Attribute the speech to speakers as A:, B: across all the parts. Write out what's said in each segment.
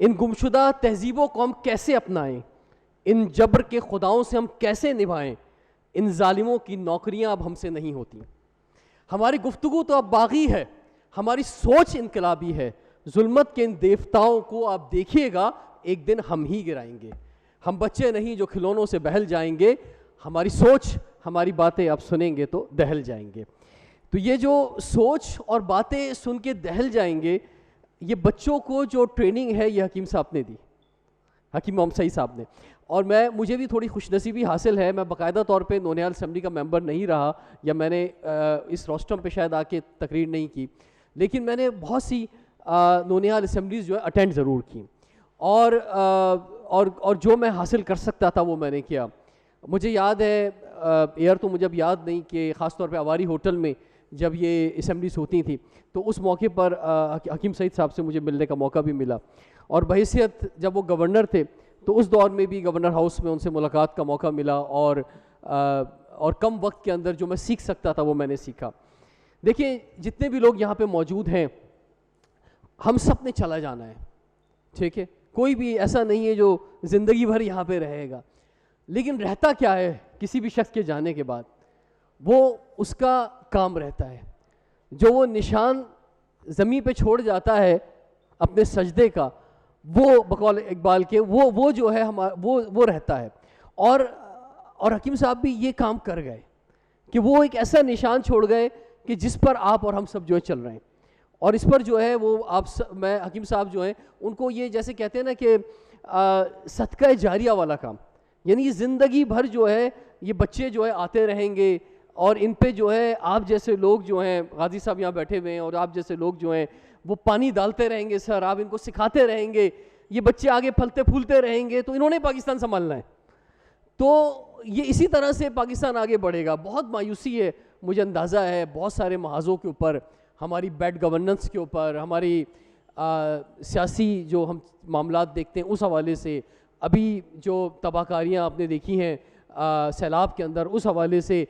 A: ان گمشدہ تہذیبوں کو ہم کیسے اپنائیں, ان جبر کے خداؤں سے ہم کیسے نبھائیں, ان ظالموں کی نوکریاں اب ہم سے نہیں ہوتی. ہماری گفتگو تو اب باغی ہے, ہماری سوچ انقلابی ہے. ظلمت کے ان دیوتاؤں کو آپ دیکھیے گا ایک دن ہم ہی گرائیں گے. ہم بچے نہیں جو کھلونوں سے بہل جائیں گے, ہماری سوچ ہماری باتیں آپ سنیں گے تو دہل جائیں گے. تو یہ جو سوچ اور باتیں سن کے دہل جائیں گے, یہ بچوں کو جو ٹریننگ ہے یہ حکیم صاحب نے دی, حکیم محمد سعید صاحب نے. اور مجھے بھی تھوڑی خوش نصیبی حاصل ہے, میں باقاعدہ طور پہ نونیہال اسمبلی کا ممبر نہیں رہا, یا میں نے اس روسٹرم پہ شاید آ کے تقریر نہیں کی, لیکن میں نے بہت سی نونیہال اسمبلیز جو ہے اٹینڈ ضرور کی, اور جو میں حاصل کر سکتا تھا وہ میں نے کیا. مجھے یاد ہے, ایئر تو مجھے اب یاد نہیں, کہ خاص طور پہ اواری ہوٹل میں جب یہ اسمبلیز ہوتی تھیں تو اس موقع پر حکیم سعید صاحب سے مجھے ملنے کا موقع بھی ملا, اور بحیثیت جب وہ گورنر تھے تو اس دور میں بھی گورنر ہاؤس میں ان سے ملاقات کا موقع ملا, اور کم وقت کے اندر جو میں سیکھ سکتا تھا وہ میں نے سیکھا. دیکھیں جتنے بھی لوگ یہاں پہ موجود ہیں, ہم سب نے چلا جانا ہے, ٹھیک ہے, کوئی بھی ایسا نہیں ہے جو زندگی بھر یہاں پہ رہے گا. لیکن رہتا کیا ہے کسی بھی شخص کے جانے کے بعد, وہ اس کا کام رہتا ہے, جو وہ نشان زمین پہ چھوڑ جاتا ہے اپنے سجدے کا, وہ بقول اقبال کے وہ جو ہے وہ رہتا ہے. اور حکیم صاحب بھی یہ کام کر گئے کہ وہ ایک ایسا نشان چھوڑ گئے کہ جس پر آپ اور ہم سب جو ہے چل رہے ہیں. اور اس پر جو ہے وہ میں حکیم صاحب جو ہیں ان کو یہ جیسے کہتے ہیں نا کہ صدقہ جاریہ والا کام, یعنی یہ زندگی بھر جو ہے یہ بچے جو ہے آتے رہیں گے, اور ان پہ جو ہے آپ جیسے لوگ جو ہیں, غازی صاحب یہاں بیٹھے ہوئے ہیں, اور آپ جیسے لوگ جو ہیں وہ پانی ڈالتے رہیں گے سر, آپ ان کو سکھاتے رہیں گے, یہ بچے آگے پھلتے پھولتے رہیں گے, تو انہوں نے پاکستان سنبھالنا ہے. تو یہ اسی طرح سے پاکستان آگے بڑھے گا. بہت مایوسی ہے, مجھے اندازہ ہے بہت سارے محاذوں کے اوپر, ہماری بیڈ گورننس کے اوپر, ہماری سیاسی جو ہم معاملات دیکھتے ہیں اس حوالے سے, ابھی جو تباہ کاریاں آپ نے دیکھی ہیں سیلاب کے اندر اس حوالے سے,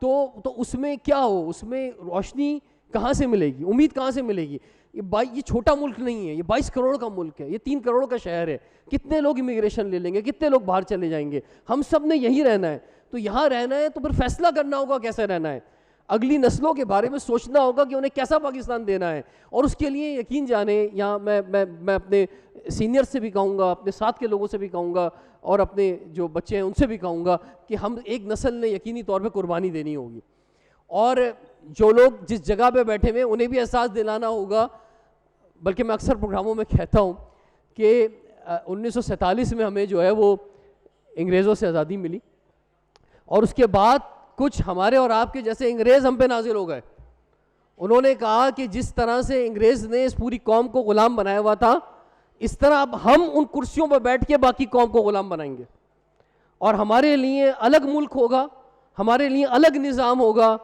A: تو اس میں کیا ہو, اس میں روشنی کہاں سے ملے گی, امید کہاں سے ملے گی. یہ چھوٹا ملک نہیں ہے, یہ 22 کروڑ کا ملک ہے, یہ 3 کروڑ کا شہر ہے. کتنے لوگ امیگریشن لے لیں گے, کتنے لوگ باہر چلے جائیں گے, ہم سب نے یہیں رہنا ہے. تو یہاں رہنا ہے تو پھر فیصلہ کرنا ہوگا کیسے رہنا ہے, اگلی نسلوں کے بارے میں سوچنا ہوگا کہ انہیں کیسا پاکستان دینا ہے. اور اس کے لیے یقین جانیں, یہاں میں اپنے سینئر سے بھی کہوں گا, اپنے ساتھ کے لوگوں سے بھی کہوں گا, اور اپنے جو بچے ہیں ان سے بھی کہوں گا کہ ہم ایک نسل نے یقینی طور پہ قربانی دینی ہوگی. اور جو لوگ جس جگہ پہ بیٹھے ہوئے انہیں بھی احساس دلانا ہوگا. بلکہ میں اکثر پروگراموں میں کہتا ہوں کہ 1947 میں ہمیں جو ہے وہ انگریزوں سے آزادی ملی, اور اس کے بعد کچھ ہمارے اور آپ کے جیسے انگریز ہم پہ نازل ہو گئے. انہوں نے کہا کہ جس طرح سے انگریز نے اس پوری قوم کو غلام بنایا ہوا تھا, اس طرح اب ہم ان کرسیوں پر بیٹھ کے باقی قوم کو غلام بنائیں گے, اور ہمارے لیے الگ ملک ہوگا, ہمارے لیے الگ نظام ہوگا,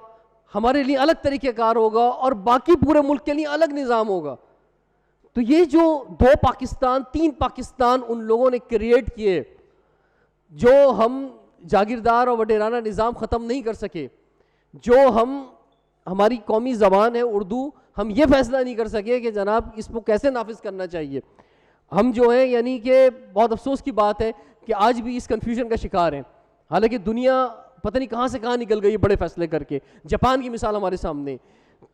A: ہمارے لیے الگ طریقہ کار ہوگا, اور باقی پورے ملک کے لیے الگ نظام ہوگا. تو یہ جو 2 پاکستان 3 پاکستان ان لوگوں نے کریٹ کیے, جو ہم جاگیردار اور وڈیرانہ نظام ختم نہیں کر سکے, جو ہماری قومی زبان ہے اردو, ہم یہ فیصلہ نہیں کر سکے کہ جناب اس کو کیسے نافذ کرنا چاہیے. ہم جو ہیں یعنی کہ بہت افسوس کی بات ہے کہ آج بھی اس کنفیوژن کا شکار ہیں. حالانکہ دنیا پتہ نہیں کہاں سے کہاں نکل گئی بڑے فیصلے کر کے, جاپان کی مثال ہمارے سامنے.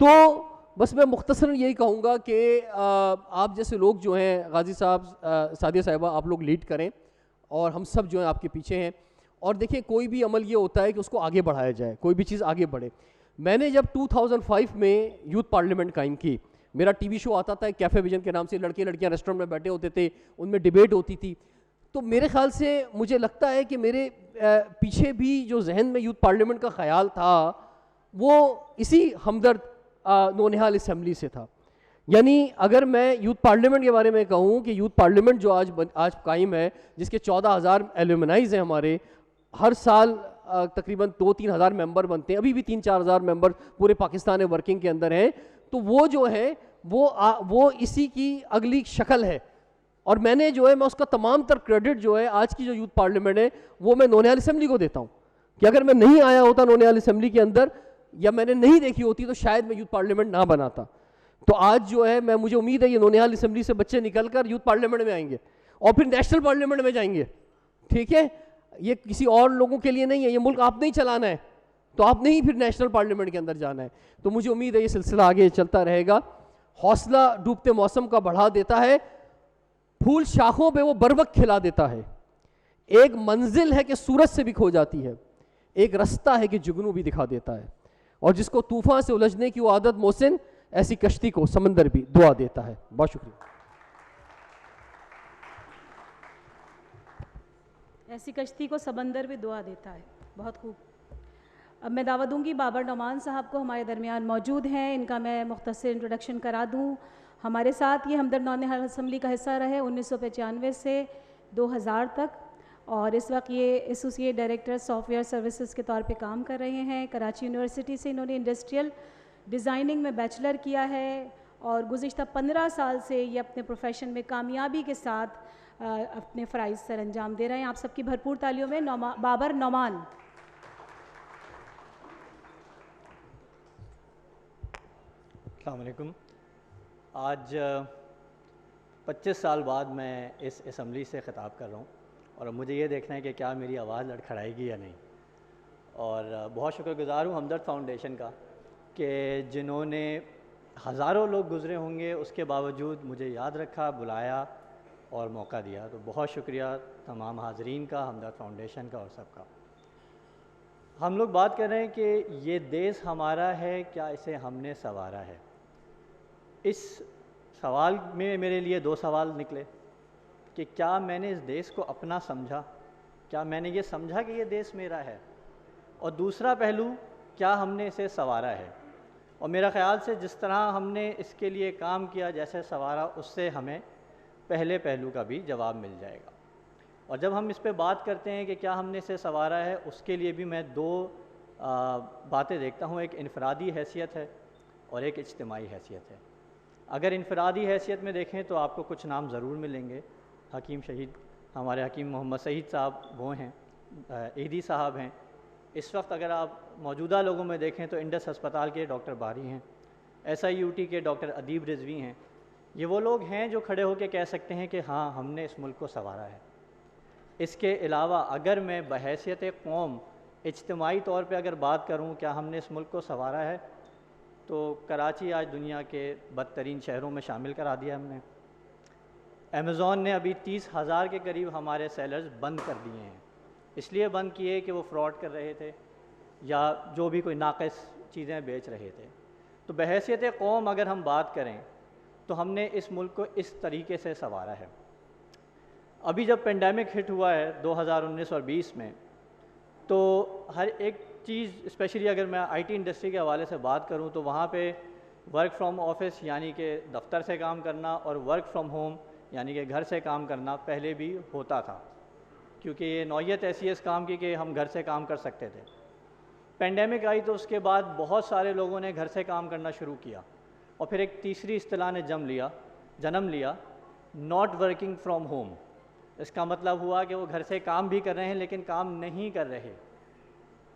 A: تو بس میں مختصراً یہی کہوں گا کہ آپ جیسے لوگ جو ہیں, غازی صاحب, سعدیہ صاحبہ, آپ لوگ لیڈ کریں, اور ہم سب جو ہیں آپ کے پیچھے ہیں. اور دیکھیں کوئی بھی عمل یہ ہوتا ہے کہ اس کو آگے بڑھایا جائے, کوئی بھی چیز آگے بڑھے. میں نے جب 2005 میں یوتھ پارلیمنٹ قائم کی, میرا ٹی وی شو آتا تھا کیفے ویژن کے نام سے, لڑکے لڑکیاں ریسٹورنٹ میں بیٹھے ہوتے تھے, ان میں ڈیبیٹ ہوتی تھی. تو میرے خیال سے مجھے لگتا ہے کہ میرے پیچھے بھی جو ذہن میں یوتھ پارلیمنٹ کا خیال تھا وہ اسی ہمدرد نونیہال اسمبلی سے تھا. یعنی اگر میں یوتھ پارلیمنٹ کے بارے میں کہوں کہ یوتھ پارلیمنٹ جو آج قائم ہے, جس کے 14,000 ایلومنائز ہیں ہمارے, ہر سال تقریباً 2-3 ہزار ممبر بنتے ہیں, ابھی بھی 3-4 ہزار ممبر پورے پاکستان ورکنگ کے اندر ہیں. تو وہ جو ہے وہ اسی کی اگلی شکل ہے. اور میں نے جو ہے میں اس کا تمام تر کریڈٹ جو ہے آج کی جو یوتھ پارلیمنٹ ہے وہ میں نونیہال اسمبلی کو دیتا ہوں, کہ اگر میں نہیں آیا ہوتا نونیہال اسمبلی کے اندر, یا میں نے نہیں دیکھی ہوتی, تو شاید میں یوتھ پارلیمنٹ نہ بناتا. تو آج جو ہے مجھے امید ہے یہ نونہال اسمبلی سے بچے نکل کر یوتھ پارلیمنٹ میں آئیں گے اور پھر نیشنل پارلیمنٹ میں جائیں گے. ٹھیک ہے, یہ کسی اور لوگوں کے لیے نہیں ہے, یہ ملک آپ نہیں چلانا ہے, تو آپ نہیں پھر نیشنل پارلیمنٹ کے اندر جانا ہے. تو مجھے امید ہے یہ سلسلہ آگے چلتا رہے گا. حوصلہ ڈوبتے موسم کا بڑھا دیتا ہے, پھول شاخوں پہ وہ بروقت کھلا دیتا ہے. ایک منزل ہے کہ سورج سے بھی کھو جاتی ہے, ایک رستہ ہے کہ جگنو بھی دکھا دیتا ہے, اور جس کو طوفان سے الجھنے کی وہ عادت محسن, ایسی کشتی کو سمندر بھی دعا دیتا ہے. بہت شکریہ.
B: ایسی کشتی کو سمندر بھی دعا دیتا ہے. بہت خوب. اب میں دعوت دوں گی بابر نعمان صاحب کو, ہمارے درمیان موجود ہیں. ان کا میں مختصر انٹروڈکشن کرا دوں. ہمارے ساتھ یہ ہمدرد نونہال اسمبلی کا حصہ رہے 1995 سے 2000 تک, اور اس وقت یہ associate director soft where services کے طور پہ کام کر رہے ہیں. کراچی یونیورسٹی سے انہوں نے انڈسٹریل ڈیزائننگ میں بیچلر کیا ہے, اور گزشتہ 15 سال سے یہ اپنے پروفیشن میں کامیابی کے ساتھ اپنے فرائض سر انجام دے رہے ہیں. آپ سب کی بھرپور تالیوں میں بابر نعمان.
C: السلام علیکم. آج 25 سال بعد میں اس اسمبلی سے خطاب کر رہا ہوں, اور اب مجھے یہ دیکھنا ہے کہ کیا میری آواز لڑکھڑائے گی یا نہیں. اور بہت شکر گزار ہوں ہمدرد فاؤنڈیشن کا کہ جنہوں نے ہزاروں لوگ گزرے ہوں گے اس کے باوجود مجھے یاد رکھا, بلایا اور موقع دیا. تو بہت شکریہ تمام حاضرین کا, ہمدرد فاؤنڈیشن کا اور سب کا. ہم لوگ بات کر رہے ہیں کہ یہ دیس ہمارا ہے, کیا اسے ہم نے سنوارا ہے. اس سوال میں میرے لیے 2 سوال نکلے کہ کیا میں نے اس دیس کو اپنا سمجھا, کیا میں نے یہ سمجھا کہ یہ دیس میرا ہے, اور دوسرا پہلو کیا ہم نے اسے سنوارا ہے. اور میرا خیال سے جس طرح ہم نے اس کے لیے کام کیا, جیسے سنوارا, اس سے ہمیں پہلے پہلو کا بھی جواب مل جائے گا. اور جب ہم اس پہ بات کرتے ہیں کہ کیا ہم نے اسے سنوارا ہے, اس کے لیے بھی میں 2 باتیں دیکھتا ہوں. ایک انفرادی حیثیت ہے اور ایک اجتماعی حیثیت ہے. اگر انفرادی حیثیت میں دیکھیں تو آپ کو کچھ نام ضرور ملیں گے. حکیم شہید, ہمارے حکیم محمد سعید صاحب وہ ہیں, ایدی صاحب ہیں. اس وقت اگر آپ موجودہ لوگوں میں دیکھیں تو انڈس ہسپتال کے ڈاکٹر باری ہیں, SIUT کے ڈاکٹر ادیب رضوی ہیں. یہ وہ لوگ ہیں جو کھڑے ہو کے کہہ سکتے ہیں کہ ہاں ہم نے اس ملک کو سنوارا ہے. اس کے علاوہ اگر میں بحیثیت قوم اجتماعی طور پہ اگر بات کروں کیا ہم نے اس ملک کو سنوارا ہے, تو کراچی آج دنیا کے بدترین شہروں میں شامل کرا دیا ہم نے. امیزون نے ابھی 30,000 کے قریب ہمارے سیلرز بند کر دیے ہیں. اس لیے بند کیے کہ وہ فراڈ کر رہے تھے یا جو بھی کوئی ناقص چیزیں بیچ رہے تھے. تو بحیثیت قوم اگر ہم بات کریں تو ہم نے اس ملک کو اس طریقے سے سنوارا ہے. ابھی جب پینڈیمک ہٹ ہوا ہے 2019 اور 20 میں, تو ہر ایک چیز, اسپیشلی اگر میں IT انڈسٹری کے حوالے سے بات کروں تو وہاں پہ ورک فرام آفس یعنی کہ دفتر سے کام کرنا اور ورک فرام ہوم یعنی کہ گھر سے کام کرنا پہلے بھی ہوتا تھا, کیونکہ یہ نوعیت ایسی ہے اس کام کی کہ ہم گھر سے کام کر سکتے تھے. پینڈیمک آئی تو اس کے بعد بہت سارے لوگوں نے گھر سے کام کرنا شروع کیا, اور پھر ایک تیسری اصطلاح نے جنم لیا, ناٹ ورکنگ فرام ہوم. اس کا مطلب ہوا کہ وہ گھر سے کام بھی کر رہے ہیں لیکن کام نہیں کر رہے.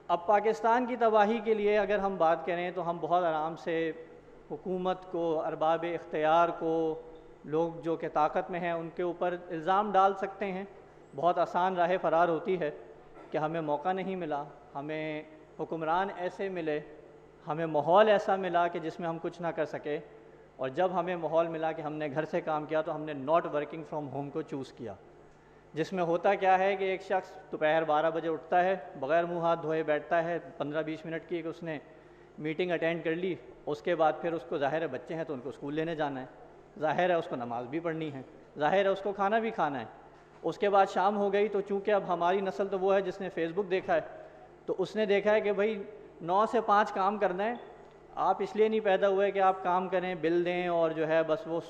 C: اب پاکستان کی تباہی کے لیے اگر ہم بات کریں تو ہم بہت آرام سے حکومت کو, ارباب اختیار کو, لوگ جو کہ طاقت میں ہیں ان کے اوپر الزام ڈال سکتے ہیں. بہت آسان راہ فرار ہوتی ہے کہ ہمیں موقع نہیں ملا, ہمیں حکمران ایسے ملے, ہمیں ماحول ایسا ملا کہ جس میں ہم کچھ نہ کر سکے. اور جب ہمیں ماحول ملا کہ ہم نے گھر سے کام کیا تو ہم نے ناٹ ورکنگ فرام ہوم کو چوز کیا, جس میں ہوتا کیا ہے کہ ایک شخص دوپہر 12 بجے اٹھتا ہے, بغیر منہ ہاتھ دھوئے بیٹھتا ہے, 15-20 منٹ کی ایک اس نے میٹنگ اٹینڈ کر لی. اس کے بعد پھر اس کو ظاہر ہے بچے ہیں تو ان کو اسکول لینے جانا ہے, ظاہر ہے اس کو نماز بھی پڑھنی ہے, ظاہر ہے اس کو کھانا بھی کھانا ہے. اس کے بعد شام ہو گئی تو چونکہ اب ہماری نسل تو وہ ہے جس نے فیس بک دیکھا ہے, تو اس نے دیکھا ہے کہ بھائی 9 سے 5 کام کرنا ہے. آپ اس لیے نہیں پیدا ہوئے کہ آپ کام کریں, بل دیں اور جو ہے بس وہ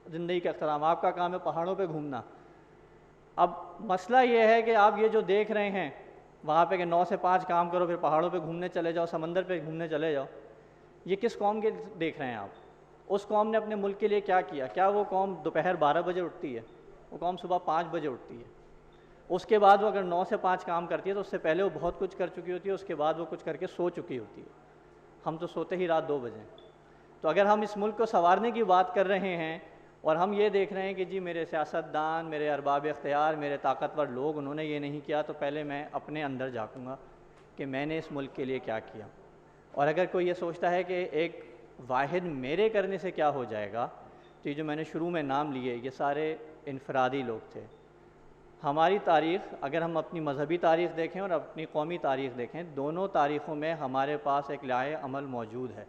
C: زندگی کا اختتام. آپ کا کام ہے پہاڑوں پہ گھومنا. اب مسئلہ یہ ہے کہ آپ یہ جو دیکھ رہے ہیں وہاں پہ کہ 9 سے 5 کام کرو, پھر پہاڑوں پہ گھومنے چلے جاؤ, سمندر پہ گھومنے چلے جاؤ, یہ کس قوم کے دیکھ رہے ہیں آپ؟ اس قوم نے اپنے ملک کے لیے کیا کیا؟ کیا وہ قوم دوپہر 12 بجے اٹھتی ہے؟ وہ قوم صبح 5 بجے اٹھتی ہے. اس کے بعد وہ اگر 9 سے 5 کام کرتی ہے تو اس سے پہلے وہ بہت کچھ کر چکی ہوتی ہے, اس کے بعد وہ کچھ کر کے سو چکی ہوتی ہے. ہم تو سوتے ہی رات 2 بجے. تو اگر ہم اس ملک کو سنوارنے کی بات کر رہے ہیں اور ہم یہ دیکھ رہے ہیں کہ جی میرے سیاستدان، میرے ارباب اختیار، میرے طاقتور لوگ انہوں نے یہ نہیں کیا، تو پہلے میں اپنے اندر جھانکوں گا کہ میں نے اس ملک کے لیے کیا کیا. اور اگر کوئی یہ سوچتا ہے کہ ایک واحد میرے کرنے سے کیا ہو جائے گا، تو یہ جو میں نے شروع میں نام لیے یہ سارے انفرادی لوگ تھے. ہماری تاریخ، اگر ہم اپنی مذہبی تاریخ دیکھیں اور اپنی قومی تاریخ دیکھیں، دونوں تاریخوں میں ہمارے پاس ایک لائحہ عمل موجود ہے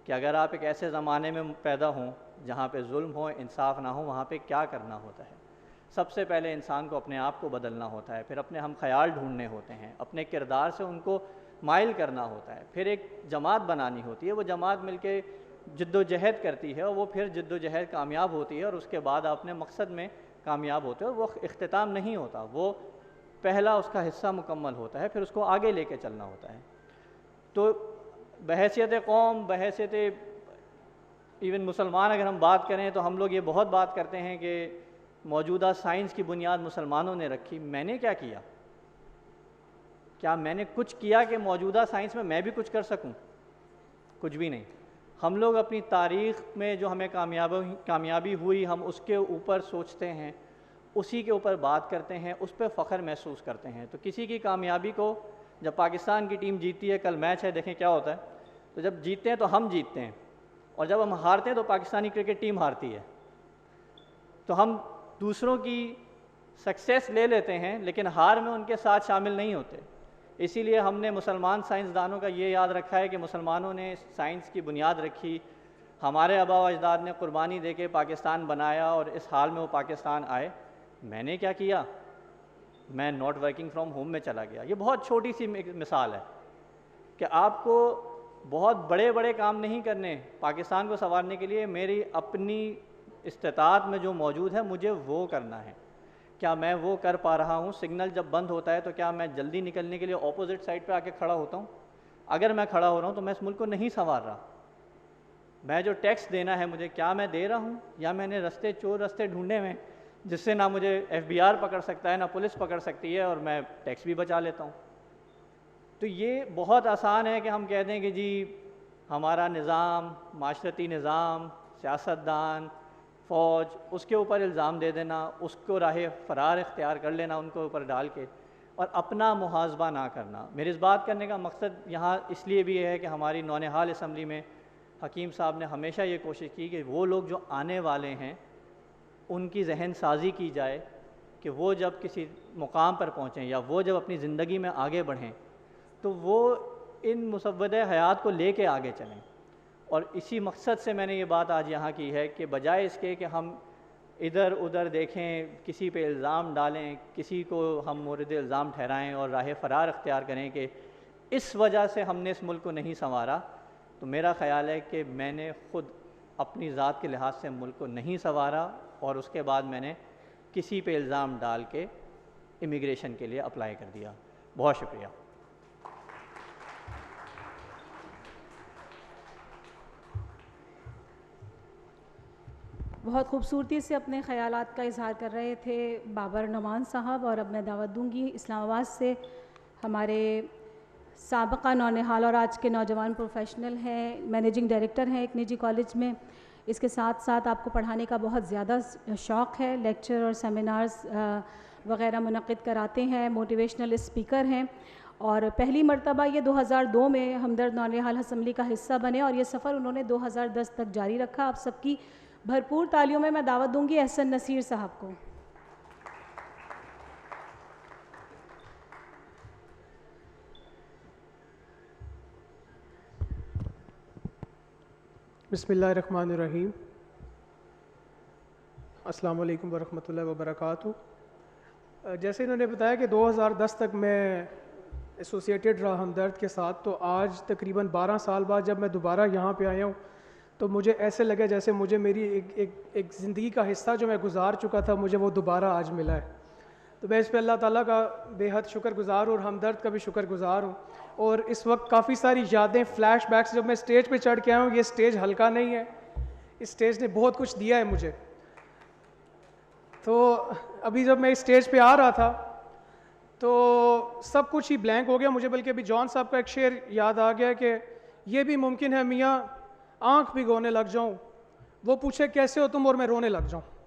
C: کہ اگر آپ ایک ایسے زمانے میں پیدا ہوں جہاں پہ ظلم ہو، انصاف نہ ہو، وہاں پہ کیا کرنا ہوتا ہے. سب سے پہلے انسان کو اپنے آپ کو بدلنا ہوتا ہے، پھر اپنے ہم خیال ڈھونڈنے ہوتے ہیں، اپنے کردار سے ان کو مائل کرنا ہوتا ہے، پھر ایک جماعت بنانی ہوتی ہے، وہ جماعت مل کے جد و جہد کرتی ہے اور وہ پھر جد و جہد کامیاب ہوتی ہے اور اس کے بعد آپ اپنے مقصد میں کامیاب ہوتے ہیں. اور وہ اختتام نہیں ہوتا، وہ پہلا اس کا حصہ مکمل ہوتا ہے، پھر اس کو آگے لے کے چلنا ہوتا ہے. تو بحیثیت قوم، بحیثیت ایون مسلمان اگر ہم بات کریں تو ہم لوگ یہ بہت بات کرتے ہیں کہ موجودہ سائنس کی بنیاد مسلمانوں نے رکھی. میں نے کیا کیا؟ کیا میں نے کچھ کیا کہ موجودہ سائنس میں میں بھی کچھ کر سکوں؟ کچھ بھی نہیں. ہم لوگ اپنی تاریخ میں جو ہمیں کامیابی ہوئی، ہم اس کے اوپر سوچتے ہیں، اسی کے اوپر بات کرتے ہیں، اس پہ فخر محسوس کرتے ہیں. تو کسی کی کامیابی کو، جب پاکستان کی ٹیم جیتی ہے، کل میچ ہے، دیکھیں کیا ہوتا ہے، تو جب جیتتے ہیں تو ہم جیتتے ہیں، اور جب ہم ہارتے ہیں تو پاکستانی کرکٹ ٹیم ہارتی ہے. تو ہم دوسروں کی سکسیس لے لیتے ہیں لیکن ہار میں ان کے ساتھ شامل نہیں ہوتے. اسی لیے ہم نے مسلمان سائنسدانوں کا یہ یاد رکھا ہے کہ مسلمانوں نے سائنس کی بنیاد رکھی، ہمارے آباء و اجداد نے قربانی دے کے پاکستان بنایا اور اس حال میں وہ پاکستان آئے. میں نے کیا کیا؟ میں ناٹ ورکنگ فرام ہوم میں چلا گیا. یہ بہت چھوٹی سی مثال ہے کہ آپ کو بہت بڑے بڑے کام نہیں کرنے پاکستان کو سنوارنے کے لیے. میری اپنی استطاعت میں جو موجود ہے مجھے وہ کرنا ہے. کیا میں وہ کر پا رہا ہوں؟ سگنل جب بند ہوتا ہے تو کیا میں جلدی نکلنے کے لیے اپوزٹ سائڈ پہ آ کے کھڑا ہوتا ہوں؟ اگر میں کھڑا ہو رہا ہوں تو میں اس ملک کو نہیں سنوار رہا. میں جو ٹیکس دینا ہے مجھے، کیا میں دے رہا ہوں، یا میں نے چور رستے ڈھونڈے میں جس سے نہ مجھے FBR پکڑ سکتا ہے نہ پولیس پکڑ سکتی ہے اور میں ٹیکس بھی بچا لیتا ہوں. تو یہ بہت آسان ہے کہ ہم کہہ دیں کہ جی ہمارا نظام، معاشرتی نظام، سیاستدان، فوج، اس کے اوپر الزام دے دینا، اس کو راہ فرار اختیار کر لینا ان کو اوپر ڈال کے، اور اپنا محاسبہ نہ کرنا. میرے اس بات کرنے کا مقصد یہاں اس لیے بھی ہے کہ ہماری نونہال اسمبلی میں حکیم صاحب نے ہمیشہ یہ کوشش کی کہ وہ لوگ جو آنے والے ہیں ان کی ذہن سازی کی جائے کہ وہ جب کسی مقام پر پہنچیں یا وہ جب اپنی زندگی میں آگے بڑھیں تو وہ ان مسودہ حیات کو لے کے آگے چلیں. اور اسی مقصد سے میں نے یہ بات آج یہاں کی ہے کہ بجائے اس کے کہ ہم ادھر ادھر دیکھیں، کسی پہ الزام ڈالیں، کسی کو ہم مورد الزام ٹھہرائیں اور راہ فرار اختیار کریں کہ اس وجہ سے ہم نے اس ملک کو نہیں سنوارا، تو میرا خیال ہے کہ میں نے خود اپنی ذات کے لحاظ سے ملک کو نہیں سنوارا اور اس کے بعد میں نے کسی پہ الزام ڈال کے امیگریشن کے لیے اپلائی کر دیا. بہت شکریہ.
B: بہت خوبصورتی سے اپنے خیالات کا اظہار کر رہے تھے بابر نعمان صاحب. اور اب میں دعوت دوں گی اسلام آباد سے ہمارے سابقہ نونہال اور آج کے نوجوان پروفیشنل ہیں، مینیجنگ ڈائریکٹر ہیں ایک نجی کالج میں. اس کے ساتھ ساتھ آپ کو پڑھانے کا بہت زیادہ شوق ہے، لیکچر اور سیمینارز وغیرہ منعقد کراتے ہیں، موٹیویشنل اسپیکر ہیں، اور پہلی مرتبہ یہ 2002 میں ہمدرد نونہال اسمبلی کا حصہ بنے اور یہ سفر انہوں نے 2010 تک جاری رکھا. آپ سب کی بھرپور تالیوں میں دعوت دوں گی احسن نصیر صاحب کو.
D: بسم اللہ الرحمن الرحیم. السلام علیکم ورحمۃ اللہ وبرکاتہ. جیسے انہوں نے بتایا کہ 2010 تک میں ایسوسیٹڈ رہا ہمدرد کے ساتھ، تو آج تقریباً 12 سال بعد جب میں دوبارہ یہاں پہ آیا ہوں تو مجھے ایسے لگا جیسے مجھے میری ایک زندگی کا حصہ جو میں گزار چکا تھا مجھے وہ دوبارہ آج ملا ہے. تو میں اس پہ اللہ تعالیٰ کا بے حد شکر گزار ہوں اور ہمدرد کا بھی شکر گزار ہوں. اور اس وقت کافی ساری یادیں، فلیش بیکس، جب میں اسٹیج پہ چڑھ کے آیا ہوں، یہ اسٹیج ہلکا نہیں ہے، اس اسٹیج نے بہت کچھ دیا ہے مجھے. تو ابھی جب میں اسٹیج پہ آ رہا تھا تو سب کچھ ہی بلینک ہو گیا مجھے، بلکہ ابھی جان صاحب کا ایک شعر یاد آ گیا کہ یہ بھی ممکن ہے میاں آنکھ بھگونے لگ جاؤں, وہ پوچھے کیسے ہو تم اور میں رونے لگ جاؤں.